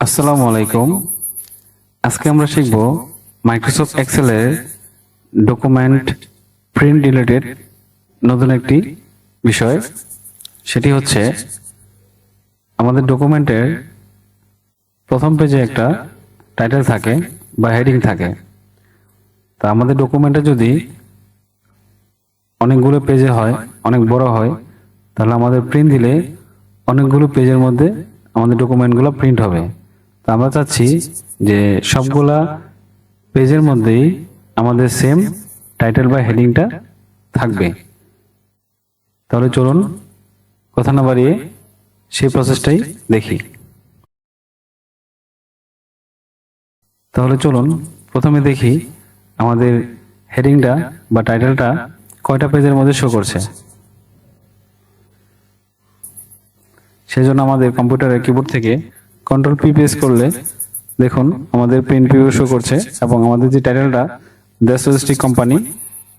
আসসালামু আলাইকুম। আজকে আমরা শিখব মাইক্রোসফট এক্সেলের ডকুমেন্ট প্রিন্ট রিলেটেড নতুন একটি বিষয়। সেটি হচ্ছে আমাদের ডকুমেন্টের প্রথম পেজে একটা টাইটেল থাকে বা হেডিং থাকে। তা আমাদের ডকুমেন্টে যদি অনেকগুলো পেজে হয়, অনেক বড় হয়, তাহলে আমাদের প্রিন্ট দিলে অনেকগুলো পেজের মধ্যে আমাদের ডকুমেন্টগুলো প্রিন্ট হবে। তো আমরা চাচ্ছি যে সবগুলা পেজের মধ্যেই আমাদের সেম টাইটেল বা হেডিংটা থাকবে। তাহলে চলুন কথা না বাড়িয়ে সেই প্রসেসটাই দেখি। তাহলে চলুন প্রথমে দেখি আমাদের হেডিংটা বা টাইটেলটা কয়টা পেজের মধ্যে শো করছে। সেজন্য আমাদের কম্পিউটারের কিবোর্ড থেকে কন্ট্রোল পি প্রেস করলে দেখুন আমাদের প্রিন্ট প্রিভিউ শো করছে এবং আমাদের যে টাইটেলটা দ্য লজিস্টিক কোম্পানি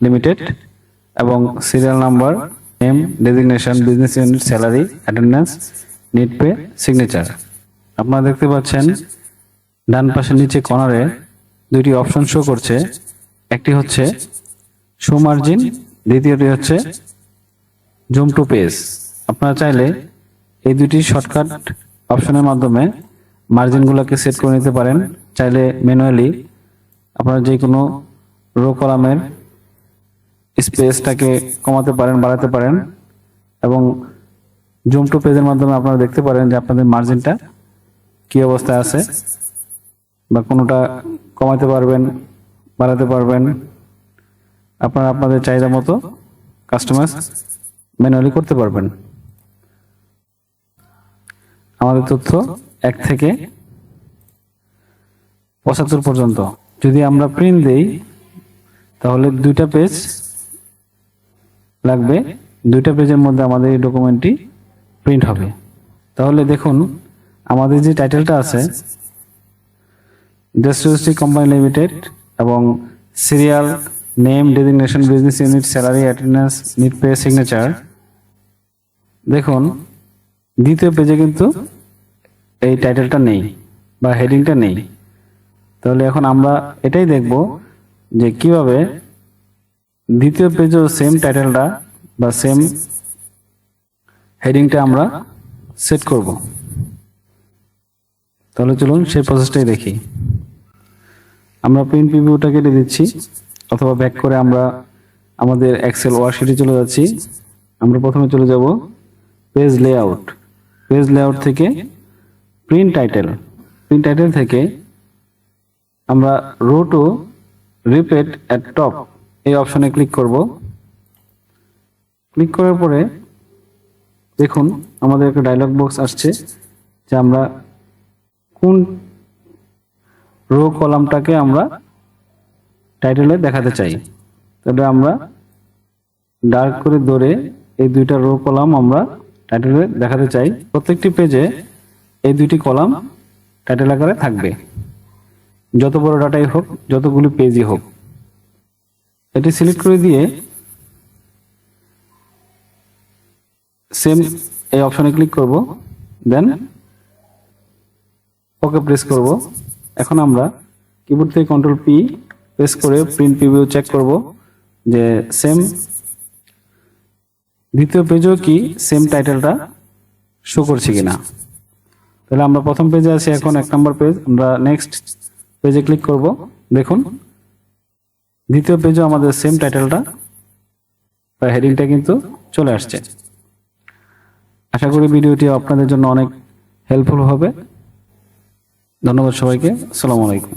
লিমিটেড এবং serial number, name, designation, business unit, salary, attendance, net pay, signature. আপনারা দেখতে পাচ্ছেন ডান পাশের নিচে কর্নারে দুইটি অপশন শো করছে। একটি হচ্ছে শো মার্জিন, দ্বিতীয়টি হচ্ছে জুম টু পেজ। আপনারা চাইলে এই দুটি শর্টকাট অপশনের মাধ্যমে মার্জিনগুলোকে সেট করে নিতে পারেন। চাইলে ম্যানুয়ালি আপনারা যে কোনো রো কলামের স্পেসটাকে কমাতে পারেন, বাড়াতে পারেন এবং জুম টু পেজের মাধ্যমে আপনারা দেখতে পারেন যে আপনাদের মার্জিনটা কি অবস্থায় আছে, বা কোনোটা কমাতে পারবেন, বাড়াতে পারবেন। আপনারা আপনাদের চাহিদা মতো কাস্টমাইজ ম্যানুয়ালি করতে পারবেন। আমাদের তথ্য 1 থেকে 75 পর্যন্ত। যদি আমরা প্রিন্ট দেই তাহলে 2টা পেজ লাগবে, 2টা পেজের মধ্যে আমাদের এই ডকুমেন্টটি প্রিন্ট হবে। তাহলে দেখুন আমাদের যে টাইটেলটা আছে দ্য লজিস্টিক কোম্পানি লিমিটেড এবং serial, name, designation, business unit, salary, attendance, net pay, signature. দেখুন দ্বিতীয় পেজে কিন্তু এই টাইটেলটা নেই বা হেডিংটা নেই। তাহলে এখন আমরা এটাই দেখব যে কিভাবে দ্বিতীয় পেজেও সেম টাইটেলটা বা সেম হেডিংটা আমরা সেট করব। তাহলে চলুন সেই প্রসেসটাই দেখি। আমরা প্রিন্ট প্রিভিউটা কেটে দিচ্ছি অথবা ব্যাক করে আমরা আমাদের এক্সেল ওয়ার্কশিটে চলে যাচ্ছি। আমরা প্রথমে চলে যাব পেজ লেআউট। পেজ লেআউট থেকে প্রিন্ট টাইটেল। প্রিন্ট টাইটেল থেকে আমরা row to repeat at top এই অপশনে ক্লিক করব। ক্লিক করার পরে দেখুন আমাদের একটা ডায়লগ বক্স আসছে যে আমরা কোন রো কলামটাকে আমরা টাইটেলে দেখাতে চাই। তাহলে আমরা ডার্ক করে ধরে এই 2টা রো কলাম আমরা টাইটেলে দেখাতে চাই। প্রত্যেকটি পেজে এই 2টি কলাম টাইটেল আকারে থাকবে, যত বড় ডাটাই হোক, যতগুলি পেজই হোক। এটি সিলেক্ট করে দিয়ে সেম এই অপশনে ক্লিক করব, দেন ওকে প্রেস করব। এখন আমরা কিবোর্ড থেকে কন্ট্রোল পি প্রেস করে প্রিন্ট প্রিভিউ চেক করব যে সেম দ্বিতীয় পেজেও কি সেম টাইটেলটা শো করছে কিনা। তাহলে আমরা প্রথম পেজে আছি, এখন 1 নম্বর পেজ। আমরা নেক্সট পেজে ক্লিক করব। দেখুন দ্বিতীয় পেজেও আমাদের সেম টাইটেলটা বা হেডিংটা কিন্তু চলে আসছে। আশা করি ভিডিওটি আপনাদের জন্য অনেক হেল্পফুল হবে। ধন্যবাদ সবাইকে। আসসালামু আলাইকুম।